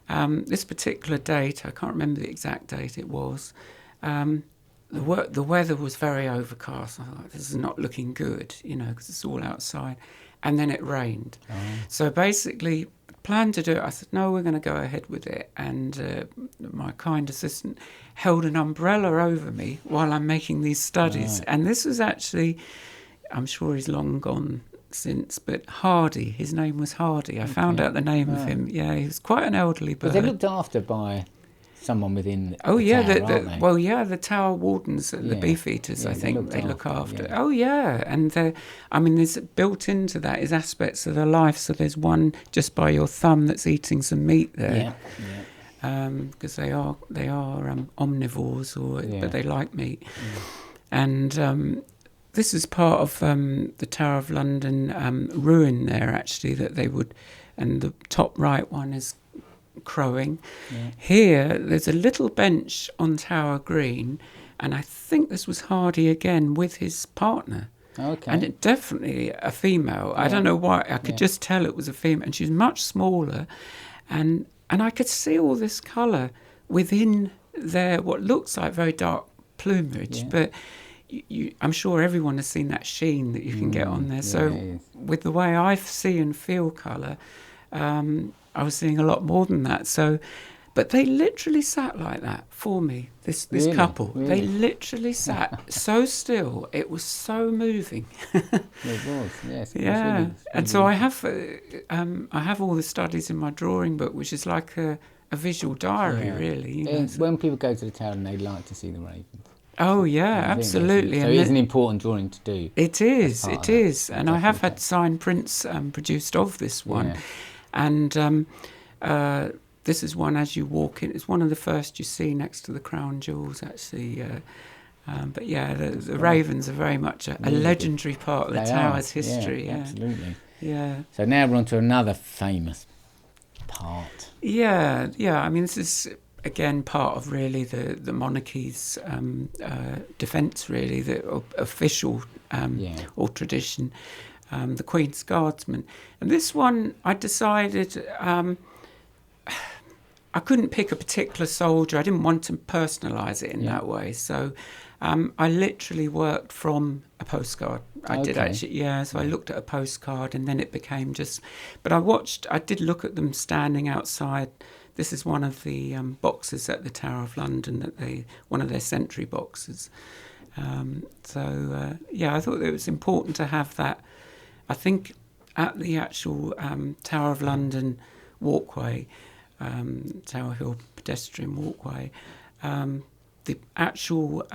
this particular date, I can't remember the exact date it was, the weather was very overcast. I thought, this is not looking good, because it's all outside. And then it rained. Oh. So basically, planned to do it. I said, no, we're going to go ahead with it. And my kind assistant held an umbrella over me while I'm making these studies. Right. And this was actually, I'm sure he's long gone since, but Hardy, his name was Hardy. I found out the name of him. Yeah, he was quite an elderly bird. But they're looked after by someone within the tower, aren't they? Well, yeah, the tower wardens, the beefeaters, I think they look after. Yeah. Oh, yeah, and there's built into that is aspects of their life. So there's one just by your thumb that's eating some meat there, because they are omnivores, but they like meat, and this is part of the Tower of London ruin there actually that they would, and the top right one is crowing. Here there's a little bench on Tower Green, and I think this was Hardy again with his partner. And it definitely a female. I don't know why, I could just tell it was a female, and she's much smaller, and I could see all this colour within their what looks like very dark plumage, but I'm sure everyone has seen that sheen that you can get on there. So with the way I see and feel colour, I was seeing a lot more than that. So, but they literally sat like that for me. This couple, they literally sat so still. It was so moving. It was, yes. Yeah, and so I have all the studies in my drawing book, which is like a visual diary, really. When people go to the tower, and they like to see the ravens. Oh yeah, absolutely. So it is an important drawing to do. It is, and I have had signed prints produced of this one. And this is one as you walk in. It's one of the first you see next to the crown jewels, actually. But yeah, the ravens are very much a legendary part of the tower's history. Yeah, absolutely. Yeah. So now we're on to another famous part. Yeah. I mean, this is again part of really the monarchy's defence, really, the official or tradition. The Queen's Guardsman. And this one, I decided I couldn't pick a particular soldier. I didn't want to personalise it in that way. So I literally worked from a postcard. I did actually, so I looked at a postcard and then it became just... But I did look at them standing outside. This is one of the boxes at the Tower of London, one of their sentry boxes. I thought it was important to have that. I think at the actual Tower of London walkway, Tower Hill pedestrian walkway, the actual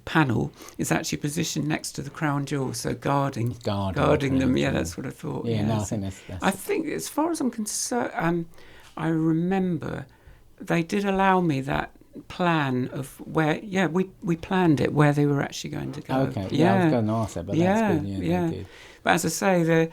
panel is actually positioned next to the crown jewels, so guarding them. Yeah, that's what I thought. Yeah, no, I think that's... I think, as far as I'm concerned, I remember they did allow me that plan of where we planned it where they were actually going to go. I was going to ask that, but that's good. They did. But as I say,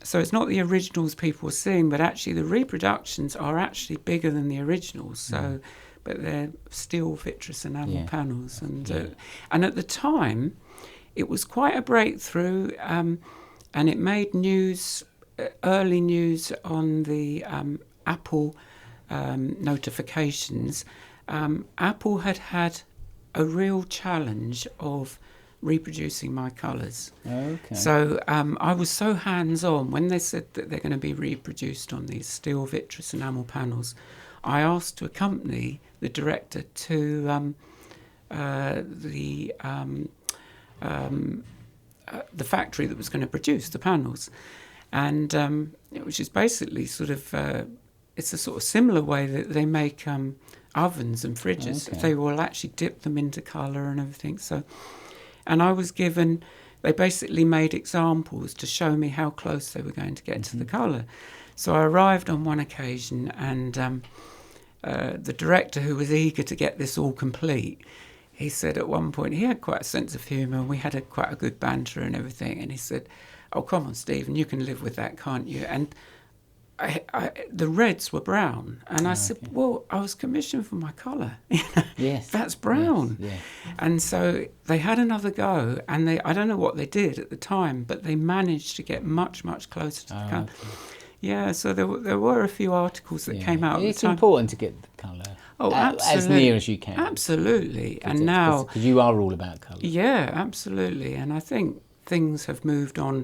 so it's not the originals people were seeing, but actually the reproductions are actually bigger than the originals. So but they're still vitreous enamel panels, and at the time it was quite a breakthrough, and it made news, early news on the Apple notifications. Apple had a real challenge of reproducing my colours. So I was so hands-on when they said that they're going to be reproduced on these steel vitreous enamel panels. I asked to accompany the director to the factory that was going to produce the panels, and which is basically sort of it's a sort of similar way that they make ovens and fridges. They will actually dip them into colour and everything. So, and I was given, they basically made examples to show me how close they were going to get to the colour. So I arrived on one occasion, and the director, who was eager to get this all complete, he said at one point, he had quite a sense of humour, and we had quite a good banter and everything, and he said, "Oh, come on, Stephen, you can live with that, can't you?" And the reds were brown, and I said, "Well, I was commissioned for my colour. Yes, that's brown." Yes. And so they had another go, and I don't know what they did at the time, but they managed to get much, much closer to the colour. Yeah, so there were a few articles that came out at the time. It's important to get the colour as near as you can. Absolutely. And now... Because you are all about colour. Yeah, absolutely. And I think things have moved on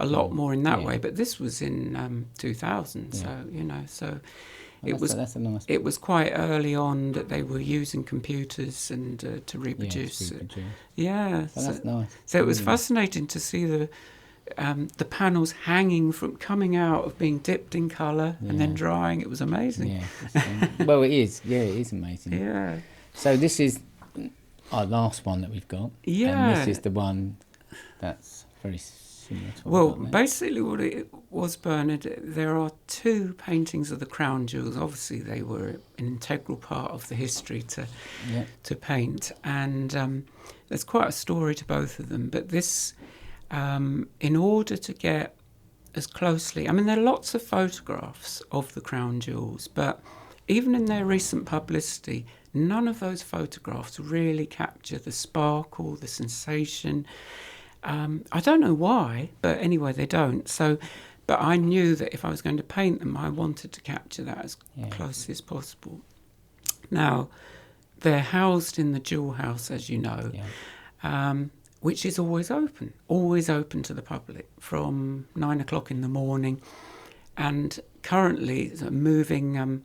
a lot more in that Yeah. way. But this was in 2000, so Well, that's a nice. it was quite early on that they were using computers and to reproduce. Yeah, to reproduce. Yeah, Well, that's nice. so it was Really. fascinating to see the panels hanging from coming out of being dipped in colour and then drying. It was amazing. Yeah. Well, it is. Yeah, it is amazing. Yeah. So this is our last one that we've got. Yeah. And this is the one that's very similar to Well, what we've got basically what it was, Bernard, there are two paintings of the crown jewels. Obviously, they were an integral part of the history to paint. And there's quite a story to both of them. But this, in order to get as closely... I mean, there are lots of photographs of the crown jewels, but even in their recent publicity, none of those photographs really capture the sparkle, the sensation. I don't know why, but anyway, they don't. So, but I knew that if I was going to paint them, I wanted to capture that as closely as possible. Now, they're housed in the jewel house, as you know, which is always open to the public from 9 o'clock in the morning. And currently, it's a moving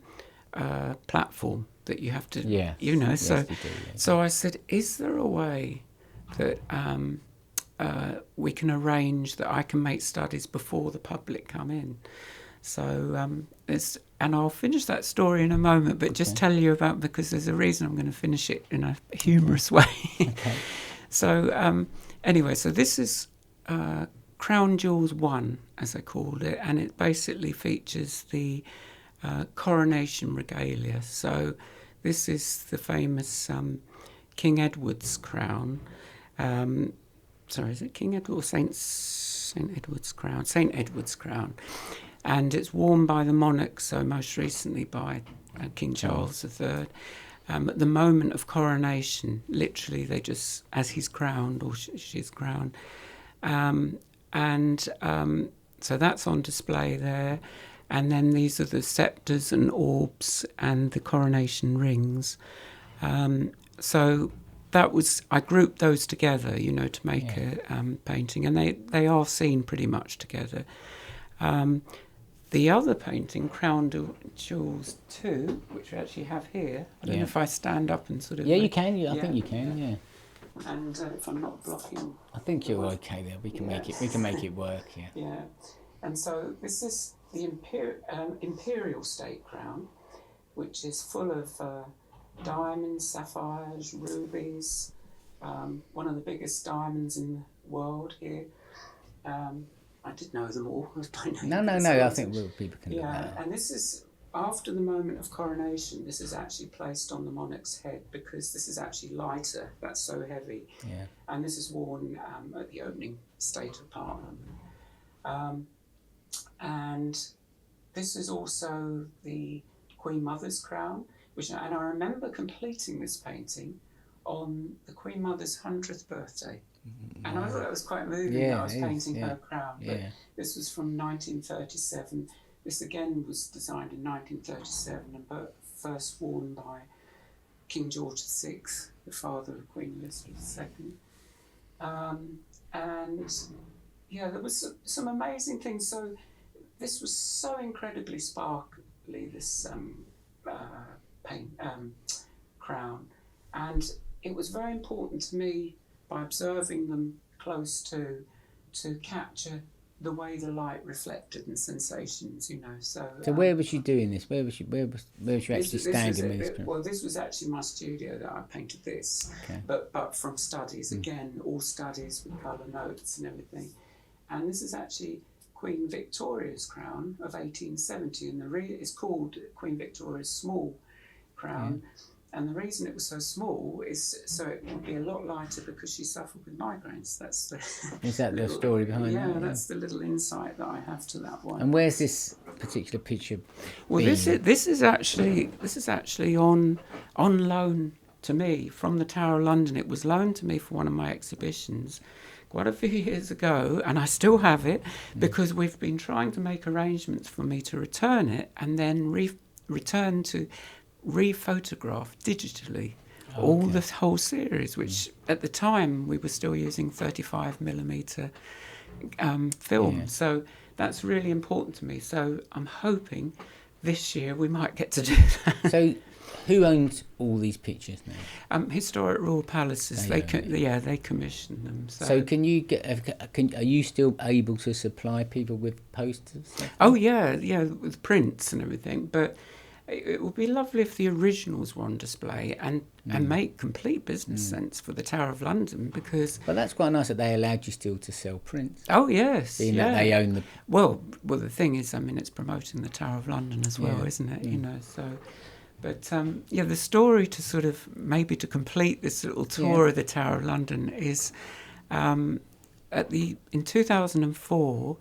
platform that you have to, So I said, is there a way that we can arrange that I can make studies before the public come in? So and I'll finish that story in a moment, but just tell you about, because there's a reason I'm going to finish it in a humorous way. Okay. So anyway, so this is Crown Jewels 1, as I called it, and it basically features the coronation regalia. So this is the famous King Edward's crown. Sorry, is it King Edward or Saint Edward's crown? Saint Edward's crown. And it's worn by the monarchs, so most recently by King Charles III. At the moment of coronation, literally, they just, as he's crowned or she's crowned. So that's on display there. And then these are the sceptres and orbs and the coronation rings. So that was, I grouped those together, to make a painting. And they are seen pretty much together. The other painting, Crown Jewels 2, which we actually have here. I don't know if I stand up and sort of... Yeah, you can. I think you can, yeah. And if I'm not blocking... I think you're okay there. We can make it. We can make it work, yeah. Yeah. And so this is the imperial state crown, which is full of diamonds, sapphires, rubies, one of the biggest diamonds in the world here. I did know them all. No. I think people can do that. And this is after the moment of coronation. This is actually placed on the monarch's head because this is actually lighter. That's so heavy. Yeah. And this is worn at the opening state of Parliament. And this is also the Queen Mother's crown, and I remember completing this painting on the Queen Mother's 100th birthday. And I thought that was quite moving that I was painting her crown. But this was from 1937. This again was designed in 1937 and first worn by King George VI, the father of Queen Elizabeth II. There was some amazing things. So this was so incredibly sparkly, this crown. And it was very important to me, by observing them close to capture the way the light reflected and sensations, So where was you doing this? Where was you actually standing with this? Well, this was actually my studio that I painted this. Okay. But from studies, again, all studies with colour notes and everything. And this is actually Queen Victoria's crown of 1870, and it's called Queen Victoria's small crown. Yeah. And the reason it was so small is so it would be a lot lighter because she suffered with migraines. That's is that the story behind that? Yeah, that's the little insight that I have to that one. And where's this particular picture? Well, this is actually on loan to me from the Tower of London. It was loaned to me for one of my exhibitions quite a few years ago, and I still have it because we've been trying to make arrangements for me to return it and then return to rephotograph digitally all the whole series, which at the time we were still using 35mm film. Yeah. So that's really important to me. So I'm hoping this year we might get to do that. So who owns all these pictures now? Historic Royal Palaces, they commission them. So can you are you still able to supply people with posters? Oh yeah, with prints and everything. But it would be lovely if the originals were on display and make complete business sense for the Tower of London, because... But that's quite nice that they allowed you still to sell prints. Oh, yes. Being that they own the... Well, the thing is, I mean, it's promoting the Tower of London as well, isn't it? You know, so... But, the story to sort of, maybe to complete this little tour of the Tower of London is in 2004,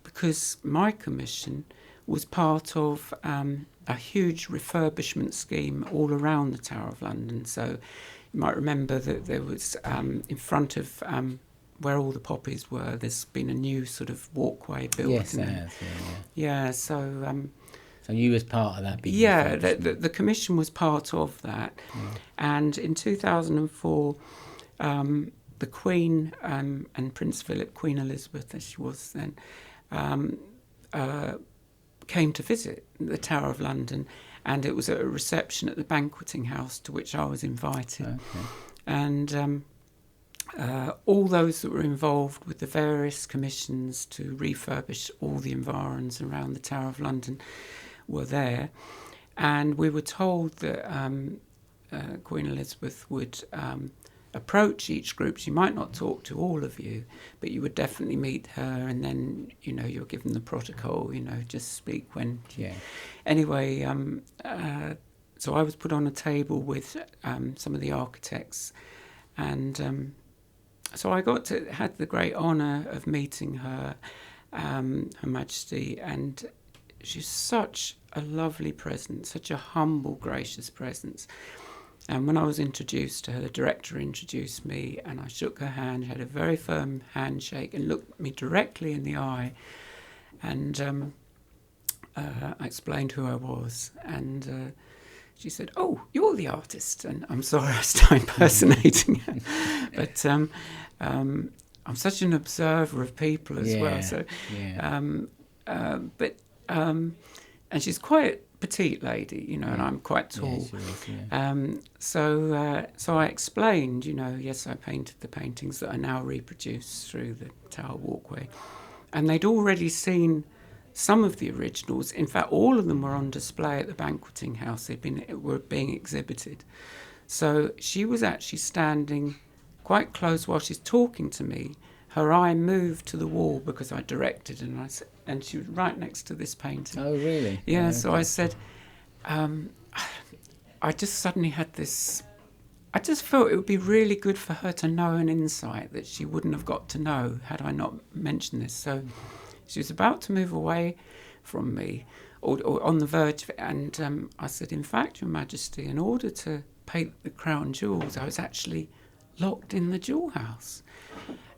because my commission was part of a huge refurbishment scheme all around the Tower of London. So you might remember that there was in front of where all the poppies were, there's been a new sort of walkway built. Yes, there has, yeah. So you was part of that big... Yeah, the commission was part of that. And in 2004, the Queen and Prince Philip, Queen Elizabeth as she was then, came to visit the Tower of London, and it was at a reception at the banqueting house to which I was invited. Okay. And all those that were involved with the various commissions to refurbish all the environs around the Tower of London were there, and we were told that Queen Elizabeth would approach each group. She might not talk to all of you, but you would definitely meet her, and then, you know, you're given the protocol, you know, just speak when... Yeah. Anyway, so I was put on a table with some of the architects, and so I had the great honour of meeting her, Her Majesty, and she's such a lovely presence, such a humble, gracious presence. And when I was introduced to her, the director introduced me, and I shook her hand. She had a very firm handshake and looked me directly in the eye. And I explained who I was. And she said, "Oh, you're the artist." And I'm sorry I started impersonating her. But I'm such an observer of people as well. So, and she's quite a petite lady, you know, and I'm quite tall. So I explained, you know, yes, I painted the paintings that are now reproduced through the Tower Walkway. And they'd already seen some of the originals. In fact, all of them were on display at the banqueting house. Were being exhibited. So she was actually standing quite close while she's talking to me. Her eye moved to the wall because I directed, and she was right next to this painting. Oh, really? Yeah, okay. So I said, I just suddenly had this... I just felt it would be really good for her to know an insight that she wouldn't have got to know had I not mentioned this. So she was about to move away from me, or on the verge of it, and I said, "In fact, Your Majesty, in order to paint the crown jewels, I was actually locked in the jewel house."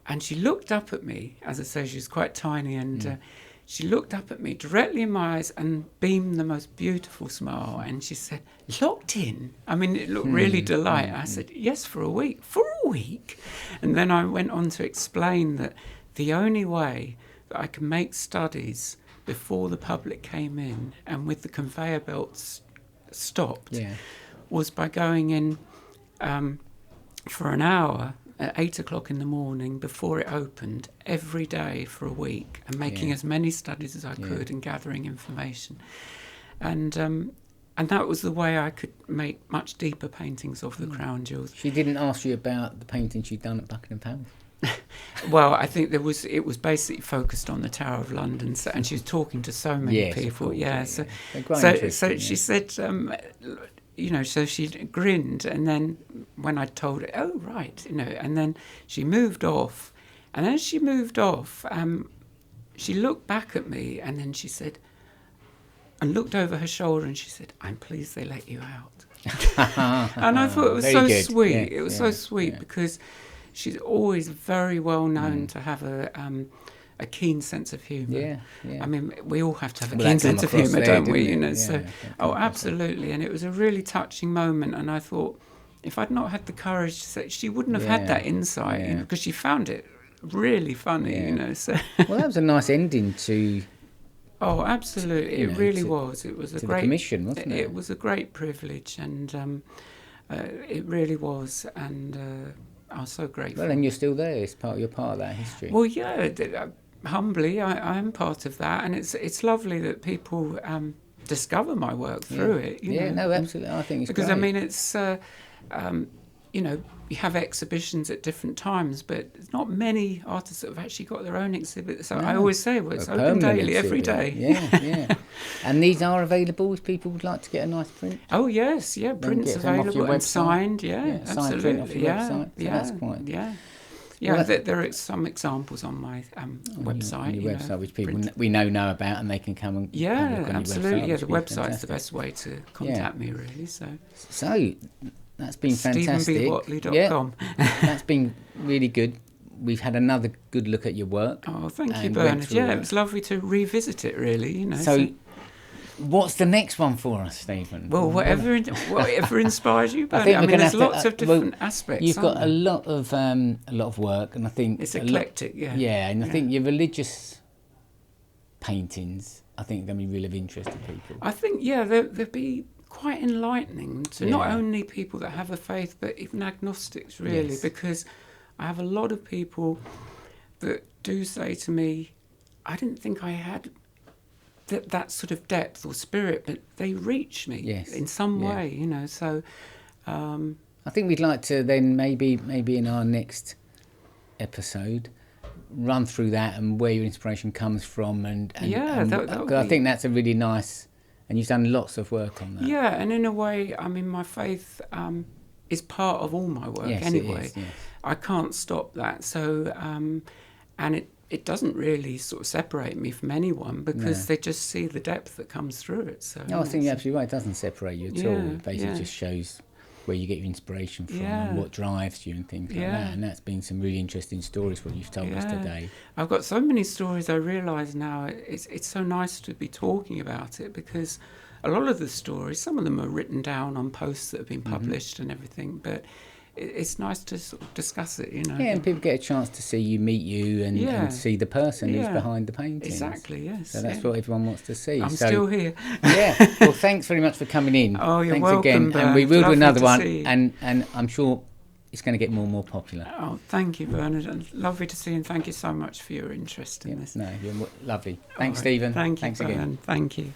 And she looked up at me, as I say, she was quite tiny, and she looked up at me directly in my eyes and beamed the most beautiful smile. And she said, "Locked in?" I mean, it looked really delighted. I said, "Yes, for a week." "For a week?" And then I went on to explain that the only way that I could make studies before the public came in and with the conveyor belts stopped was by going in for an hour at 8 o'clock in the morning before it opened every day for a week, and making as many studies as I could and gathering information. And that was the way I could make much deeper paintings of the crown jewels. She didn't ask you about the painting she'd done at Buckingham Palace? Well, I think it was basically focused on the Tower of London, and she was talking to so many people. Course, so she said, you know, so she grinned, and then when I told her, "Oh, right," you know, and then she moved off. And as she moved off, she looked back at me, and then she said, and looked over her shoulder, and she said, "I'm pleased they let you out." And I thought it was so sweet. Yeah, it was so sweet because she's always very well known to have a keen sense of humour. I mean, we all have to have a keen sense of humour, don't we? You know, absolutely. And it was a really touching moment. And I thought, if I'd not had the courage to say, she wouldn't have had that insight, you know, because she found it really funny, you know. So well, that was a nice ending to. Oh, absolutely! It really was. It was a great commission, wasn't it? It was a great privilege, and it really was, and I was so grateful. Well, and you're still there. You're part of that history. Well, yeah. Humbly, I am part of that, and it's lovely that people discover my work through it. You know? No, absolutely. I think it's because great. I mean, it's you know, you have exhibitions at different times, but there's not many artists that have actually got their own exhibit. So I always say, well, it's open daily, every day. Yeah. And these are available if people would like to get a nice print. Oh yes, yeah, prints available and signed. Yeah, absolutely. Signed print off your website. So that's quite. Yeah, well, there are some examples on my website. On your website, which people we know about, and they can come and have a look on absolutely. Your website, the website's the best way to contact me, really. So that's been fantastic. StephenBWhatley.com. That's been really good. We've had another good look at your work. Oh, thank you, Bernard. Yeah, it was lovely to revisit it, really. You know. So what's the next one for us, Stephen? Well, whatever inspires you, Bernard. I mean, there's lots of different aspects. You've got a lot of work, and I think it's eclectic. Yeah, and I think your religious paintings, I think, are going to be really of interest to people. I think, they'll be quite enlightening to not only people that have a faith, but even agnostics, really, because I have a lot of people that do say to me, I didn't think I had that sort of depth or spirit, but they reach me in some way, you know. So I think we'd like to then maybe in our next episode run through that and where your inspiration comes from, and I think that's a really nice. And you've done lots of work on that. Yeah, and in a way, I mean, my faith is part of all my work anyway. It is, yes. I can't stop that. So, and it doesn't really sort of separate me from anyone, because they just see the depth that comes through it. So I think you're absolutely right. It doesn't separate you at all. It basically just shows where you get your inspiration from and what drives you and things like that. And that's been some really interesting stories what you've told us today. I've got so many stories. I realise now it's so nice to be talking about it, because a lot of the stories, some of them are written down on posts that have been published and everything, but it's nice to sort of discuss it, you know. Yeah, and people get a chance to meet you and see the person who's behind the paintings. Exactly, yes. So that's what everyone wants to see. I'm still here. Well, thanks very much for coming in. Oh, you're thanks welcome, again. Bern. And we will do another one, see. and I'm sure it's going to get more and more popular. Oh, thank you, Bernard. And lovely to see you, and thank you so much for your interest in this. No, you're lovely. Thanks, Stephen. Thanks again. Thank you.